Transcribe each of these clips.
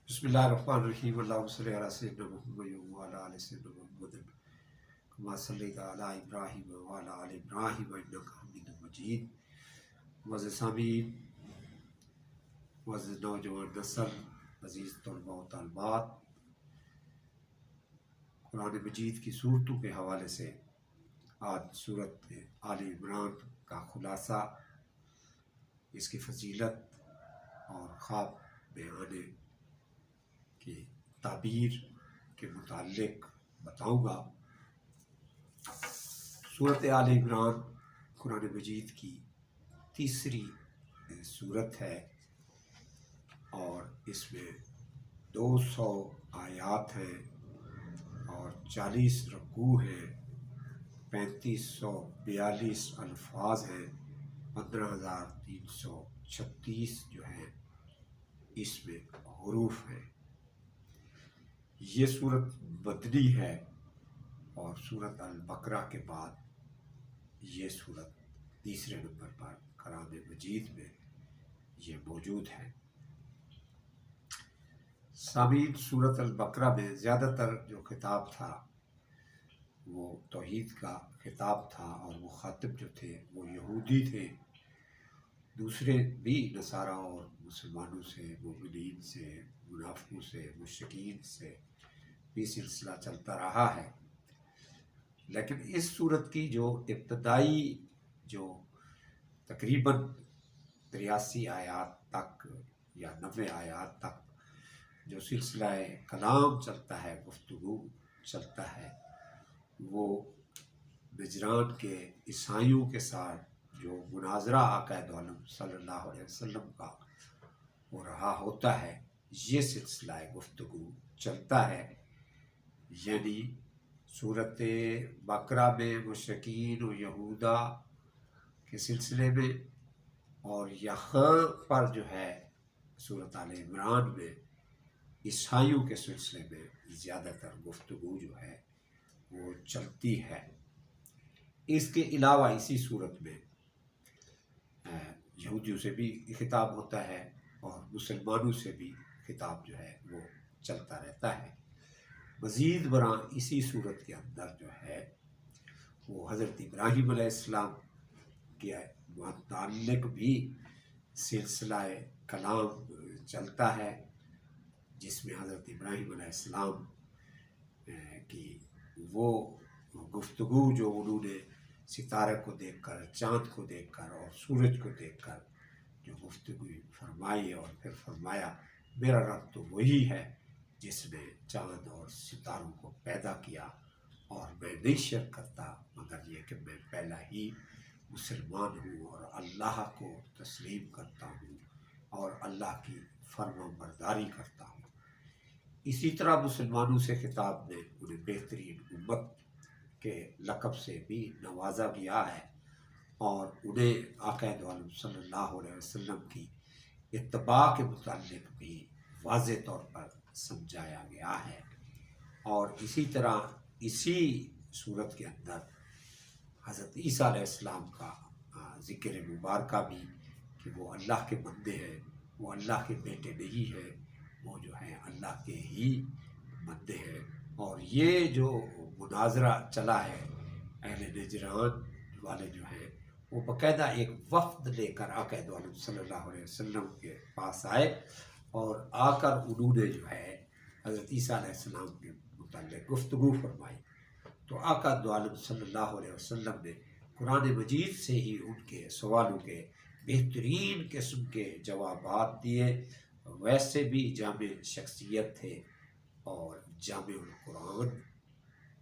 بسم اللہ الرحمن الرحیم اللہم صلی علی سیدنا محمد وعلی آل سیدنا محمد کما صلیت علی ابراہیم وعلی آل ابراہیم انک حمید مجید۔ معزز سامعین، معزز نوجوان نسل، عزیز طلباء و طالبات، قرآن مجید کی صورتوں کے حوالے سے آج سورت آل عمران کا خلاصہ، اس کی فضیلت اور خواب میں آنے کی تعبیر کے متعلق بتاؤں گا۔ سورت آل عمران قرآن مجید کی تیسری سورت ہے اور اس میں 200 آیات ہیں اور 40 رکوع ہیں، 3542 الفاظ ہیں، 15336 جو ہیں اس میں حروف ہیں۔ یہ سورت مدنی ہے اور سورت البقرہ کے بعد یہ سورت تیسرے نمبر پر قرآن مجید میں یہ موجود ہے۔ سامعین، سورت البقرہ میں زیادہ تر جو خطاب تھا وہ توحید کا خطاب تھا، اور مخاطب جو تھے وہ یہودی تھے، دوسرے بھی نصارہ اور مسلمانوں سے، مومنین سے، منافقوں سے، مشرکین سے بھی سلسلہ چلتا رہا ہے۔ لیکن اس سورت کی جو ابتدائی جو تقریباً 83 آیات تک یا 90 آیات تک جو سلسلہ کلام چلتا ہے، گفتگو چلتا ہے، وہ نجران کے عیسائیوں کے ساتھ جو مناظرہ آقا دو عالم صلی اللہ علیہ وسلم کا ہو رہا ہوتا ہے، یہ سلسلہ گفتگو چلتا ہے۔ یعنی سورت بقرہ میں مشرکین و یہودا کے سلسلے میں، اور یہاں پر جو ہے سورت آل عمران میں عیسائیوں کے سلسلے میں زیادہ تر گفتگو جو ہے وہ چلتی ہے۔ اس کے علاوہ اسی صورت میں یہودیوں سے بھی خطاب ہوتا ہے اور مسلمانوں سے بھی خطاب جو ہے وہ چلتا رہتا ہے۔ مزید برآں اسی صورت کے اندر جو ہے وہ حضرت ابراہیم علیہ السلام کے متعلق بھی سلسلہ کلام چلتا ہے، جس میں حضرت ابراہیم علیہ السلام کی وہ گفتگو جو انہوں نے ستارے کو دیکھ کر، چاند کو دیکھ کر اور سورج کو دیکھ کر جو گفتگو فرمائی، اور پھر فرمایا میرا رب تو وہی ہے جس نے چاند اور ستاروں کو پیدا کیا، اور میں نہیں شرک کرتا مگر یہ کہ میں پہلا ہی مسلمان ہوں اور اللہ کو تسلیم کرتا ہوں اور اللہ کی فرما برداری کرتا ہوں۔ اسی طرح مسلمانوں سے خطاب میں انہیں بہترین امت کے لقب سے بھی نوازا گیا ہے، اور انہیں آقا دو عالم صلی اللہ علیہ وسلم کی اتباع کے متعلق بھی واضح طور پر سمجھایا گیا ہے۔ اور اسی طرح اسی صورت کے اندر حضرت عیسیٰ علیہ السلام کا ذکر مبارکہ بھی کہ وہ اللہ کے بندے ہیں، وہ اللہ کے بیٹے نہیں ہیں، وہ جو ہیں اللہ کے ہی بندے ہیں۔ اور یہ جو مناظرہ چلا ہے، اہل نجران والے جو ہیں وہ باقاعدہ ایک وفد لے کر آقا دو عالم صلی اللہ علیہ وسلم کے پاس آئے، اور آ کر انہوں نے جو ہے حضرت عیسیٰ علیہ السلام کے متعلق گفتگو فرمائی۔ تو آقا دو عالم صلی اللہ علیہ وسلم نے قرآن مجید سے ہی ان کے سوالوں کے بہترین قسم کے جوابات دیے۔ ویسے بھی جامع شخصیت تھے اور جامع القرآن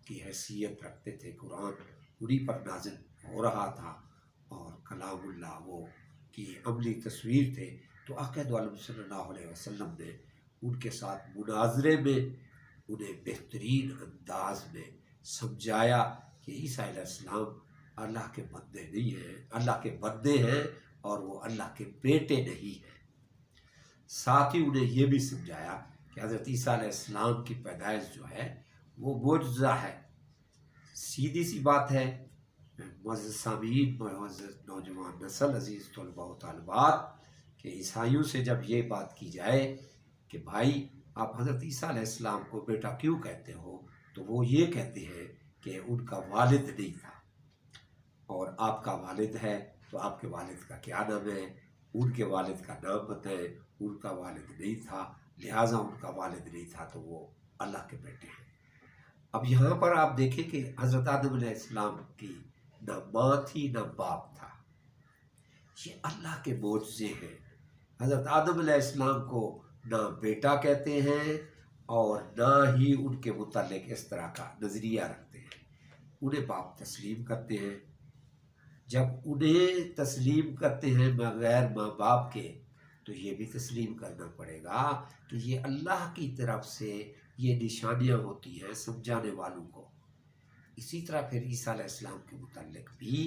کی حیثیت رکھتے تھے، قرآن انہی پر نازل ہو رہا تھا اور کلام اللہ وہ کی عملی تصویر تھے۔ تو آقا دو عالم صلی اللہ علیہ وسلم نے ان کے ساتھ مناظرے میں انہیں بہترین انداز میں سمجھایا کہ عیسیٰ علیہ السلام اللہ کے بندے نہیں ہیں، اللہ کے بندے ہیں اور وہ اللہ کے بیٹے نہیں ہیں۔ ساتھ ہی انہیں یہ بھی سمجھایا کہ حضرت عیسیٰ علیہ السلام کی پیدائش جو ہے وہ معجزہ ہے۔ سیدھی سی بات ہے معزز سامعین، معزز نوجوان نسل، عزیز طلباء و طالبات، کہ عیسائیوں سے جب یہ بات کی جائے کہ بھائی آپ حضرت عیسیٰ علیہ السلام کو بیٹا کیوں کہتے ہو؟ تو وہ یہ کہتے ہیں کہ ان کا والد نہیں تھا، اور آپ کا والد ہے تو آپ کے والد کا کیا نام ہے؟ ان کے والد کا نام بتائیں۔ ان کا والد نہیں تھا، لہٰذا ان کا والد نہیں تھا تو وہ اللہ کے بیٹے ہیں۔ اب یہاں پر آپ دیکھیں کہ حضرت آدم علیہ السلام کی نہ ماں تھی نہ باپ تھا، یہ اللہ کے معجزے ہیں۔ حضرت آدم علیہ السلام کو نہ بیٹا کہتے ہیں اور نہ ہی ان کے متعلق اس طرح کا نظریہ رکھتے ہیں، انہیں باپ تسلیم کرتے ہیں۔ جب انہیں تسلیم کرتے ہیں بغیر ماں باپ کے، تو یہ بھی تسلیم کرنا پڑے گا کہ یہ اللہ کی طرف سے یہ نشانیاں ہوتی ہیں سمجھانے والوں کو۔ اسی طرح پھر عیسیٰ علیہ السلام کے متعلق بھی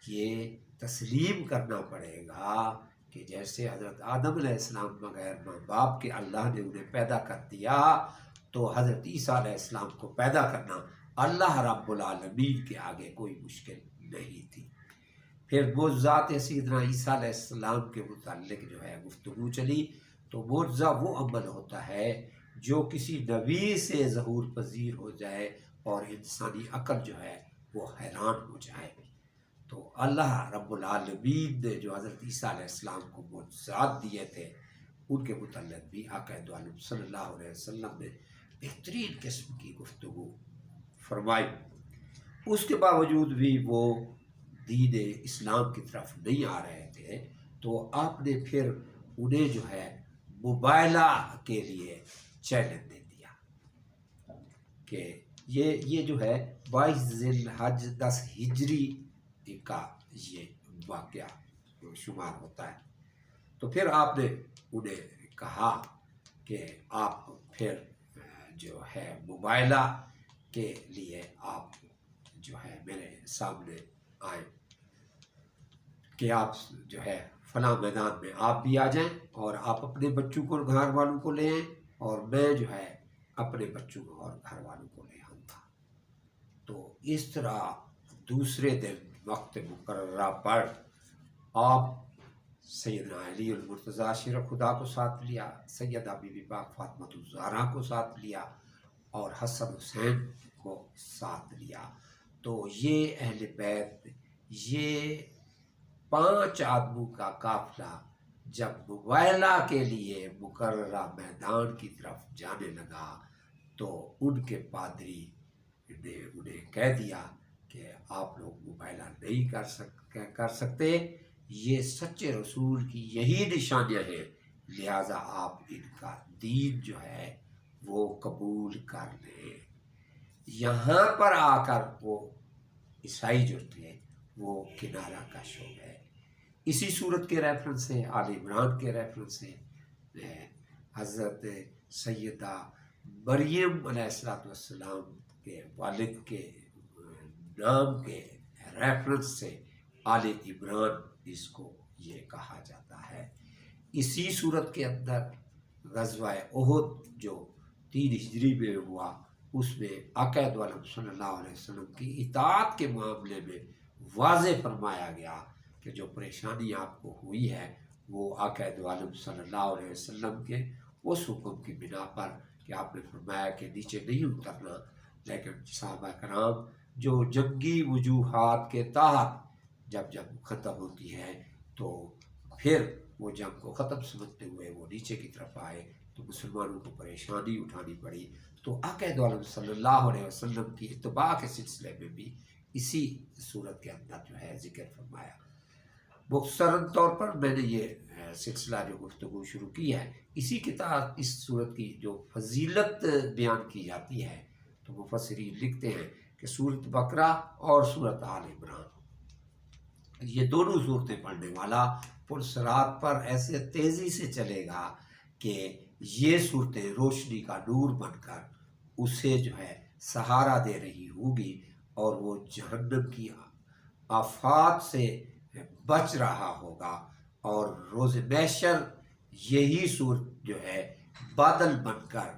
یہ تسلیم کرنا پڑے گا کہ جیسے حضرت آدم علیہ السلام بغیر ماں باپ کے اللہ نے انہیں پیدا کر دیا، تو حضرت عیسیٰ علیہ السلام کو پیدا کرنا اللہ رب العالمین کے آگے کوئی مشکل نہیں تھی۔ پھر معجزات سیدنا عیسیٰ علیہ السلام کے متعلق جو ہے گفتگو چلی، تو معجزہ وہ عمل ہوتا ہے جو کسی نبی سے ظہور پذیر ہو جائے اور انسانی عقل جو ہے وہ حیران ہو جائے۔ تو اللہ رب العالمین نے جو حضرت عیسیٰ علیہ السلام کو معجزات دیے تھے، ان کے متعلق بھی آقا دو عالم صلی اللہ علیہ وسلم نے بہترین قسم کی گفتگو فرمائی۔ اس کے باوجود بھی وہ دین اسلام کی طرف نہیں آ رہے تھے، تو آپ نے پھر انہیں جو ہے مباہلہ کے لیے چیلنج دے دیا کہ یہ جو ہے 22 ذی الحج 10 ہجری کا یہ واقعہ شمار ہوتا ہے۔ تو پھر آپ نے انہیں کہا کہ آپ پھر جو ہے مباہلہ کے لیے آپ جو ہے میرے سامنے آئیں کہ آپ جو ہے فلاں میدان میں آپ بھی آ جائیں اور آپ اپنے بچوں کو گھر والوں کو لے آئیں، اور میں جو ہے اپنے بچوں کو اور گھر والوں کو لے آؤں گا۔ تو اس طرح دوسرے دن وقت مقررہ پر آپ سیدنا علی المرتضیٰ شیر خدا کو ساتھ لیا، سیدہ بی بی پاک فاطمہ الزہرا کو ساتھ لیا اور حسن حسین کو ساتھ لیا۔ تو یہ اہل بیت، یہ 5 آدموں کا قافلہ جب مباہلہ کے لیے مقررہ میدان کی طرف جانے لگا، تو ان کے پادری نے انہیں کہہ دیا کہ آپ لوگ مباہلہ نہیں کر سکتے، یہ سچے رسول کی یہی نشانیاں ہیں، لہٰذا آپ ان کا دین جو ہے وہ قبول کر لیں۔ یہاں پر آ کر وہ عیسائی جو تھے وہ کنارہ کش ہو گئے۔ اسی صورت کے ریفرنس سے، آل عمران کے ریفرنس سے، حضرت سیدہ مریم علیہ السلام کے والد کے نام کے ریفرنس سے آل عمران اس کو یہ کہا جاتا ہے۔ اسی صورت کے اندر غزوہ احد جو 3 ہجری میں ہوا، اس میں آقا دو عالم صلی اللہ علیہ وسلم کی اطاعت کے معاملے میں واضح فرمایا گیا کہ جو پریشانی آپ کو ہوئی ہے وہ آقا دو عالم صلی اللہ علیہ وسلم کے اس حکم کی بنا پر کہ آپ نے فرمایا کہ نیچے نہیں اترنا، لیکن صحابہ کرام جو جنگی وجوہات کے تحت جب ختم ہوتی ہے تو پھر وہ جنگ کو ختم سمجھتے ہوئے وہ نیچے کی طرف آئے، تو مسلمانوں کو پریشانی اٹھانی پڑی۔ تو آقا دو عالم صلی اللہ علیہ وسلم کی اتباع کے سلسلے میں بھی اسی صورت کے اندر جو ہے ذکر فرمایا۔ مختصراً طور پر میں نے یہ سلسلہ جو گفتگو شروع کی ہے، اسی کے تحت اس صورت کی جو فضیلت بیان کی جاتی ہے، تو مفسرین لکھتے ہیں کہ سورت بقرہ اور سورت آل عمران، یہ دونوں صورتیں پڑھنے والا پرصراط پر ایسے تیزی سے چلے گا کہ یہ صورتیں روشنی کا نور بن کر اسے جو ہے سہارا دے رہی ہوگی، اور وہ جہنم کی آفات سے بچ رہا ہوگا، اور روز محشر یہی صورت جو ہے بادل بن کر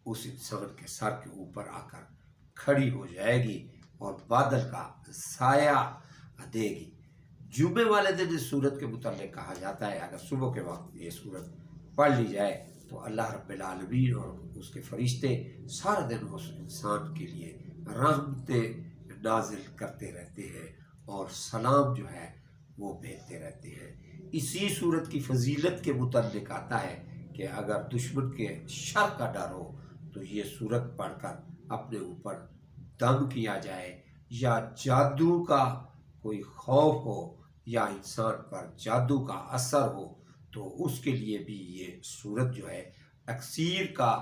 اس انسان کے سر کے اوپر آ کر کھڑی ہو جائے گی اور بادل کا سایہ دے گی۔ جمعے والے دن اس صورت کے متعلق کہا جاتا ہے اگر صبح کے وقت یہ صورت پڑھ لی جائے تو اللہ رب العالمین اور اس کے فرشتے سارا دن اس انسان کے لیے رحمتیں نازل کرتے رہتے ہیں اور سلام جو ہے وہ بھیجتے رہتے ہیں۔ اسی صورت کی فضیلت کے متعلق آتا ہے کہ اگر دشمن کے شر کا ڈر ہو تو یہ صورت پڑھ کر اپنے اوپر دم کیا جائے، یا جادو کا کوئی خوف ہو یا انسان پر جادو کا اثر ہو تو اس کے لیے بھی یہ صورت جو ہے اکثیر کا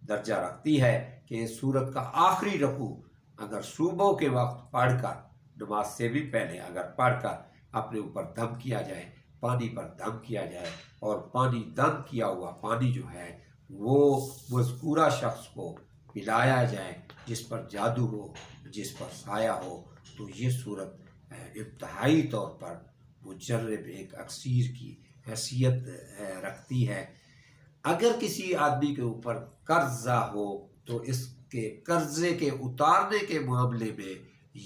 درجہ رکھتی ہے کہ اس صورت کا آخری رکوع اگر صبح کے وقت پڑھ کر، نماز سے بھی پہلے اگر پڑھ کر اپنے اوپر دم کیا جائے، پانی پر دم کیا جائے، اور پانی دم کیا ہوا پانی جو ہے وہ مذکورہ شخص کو پلایا جائے جس پر جادو ہو، جس پر سایہ ہو، تو یہ صورت انتہائی طور پر مجرب ایک اکثیر کی حیثیت رکھتی ہے۔ اگر کسی آدمی کے اوپر قرضہ ہو تو اس کے قرضے کے اتارنے کے معاملے میں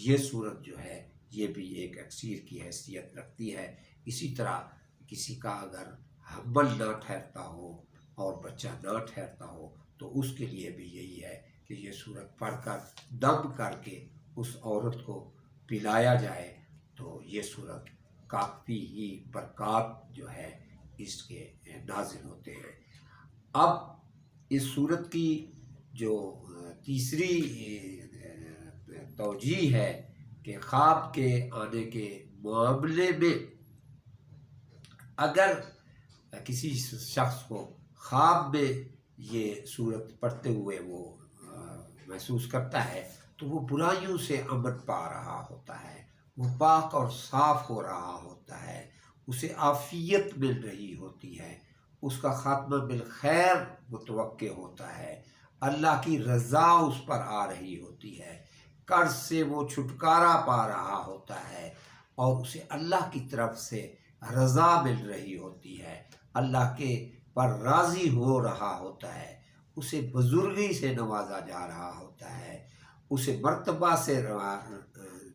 یہ صورت جو ہے یہ بھی ایک اکثیر کی حیثیت رکھتی ہے۔ اسی طرح کسی کا اگر حمل نہ ٹھہرتا ہو اور بچہ نہ ٹھہرتا ہو تو اس کے لیے بھی یہی ہے کہ یہ صورت پڑھ کر دم کر کے اس عورت کو پلایا جائے تو یہ صورت کافی ہی برکات جو ہے اس کے نازل ہوتے ہیں۔ اب اس صورت کی جو تیسری توجیہ ہے کہ خواب کے آنے کے معاملے میں اگر کسی شخص کو خواب میں یہ صورت پڑھتے ہوئے وہ محسوس کرتا ہے تو وہ برائیوں سے امن پا رہا ہوتا ہے، وہ پاک اور صاف ہو رہا ہوتا ہے، اسے عافیت مل رہی ہوتی ہے، اس کا خاتمہ بالخیر متوقع ہوتا ہے، اللہ کی رضا اس پر آ رہی ہوتی ہے، قرض سے وہ چھٹکارا پا رہا ہوتا ہے اور اسے اللہ کی طرف سے رضا مل رہی ہوتی ہے، اللہ کے پر راضی ہو رہا ہوتا ہے، اسے بزرگی سے نوازا جا رہا ہوتا ہے، اسے مرتبہ سے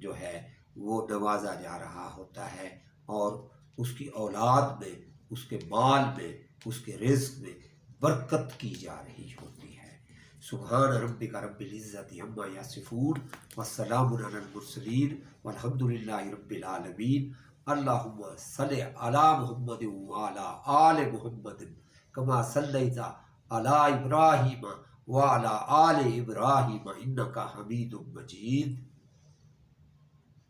جو ہے وہ نوازا جا رہا ہوتا ہے، اور اس کی اولاد میں، اس کے مال میں، اس کے رزق میں برکت کی جا رہی ہوتی ہے۔ سبحان ربک رب العزت عما یصفون والسلام علی المرسلین والحمد للہ رب العالمین۔ اللہم صلی علی محمد وعلی آل محمد کما صلیت علی ابراہیم وعلی آل ابراہیم انک حمید مجید۔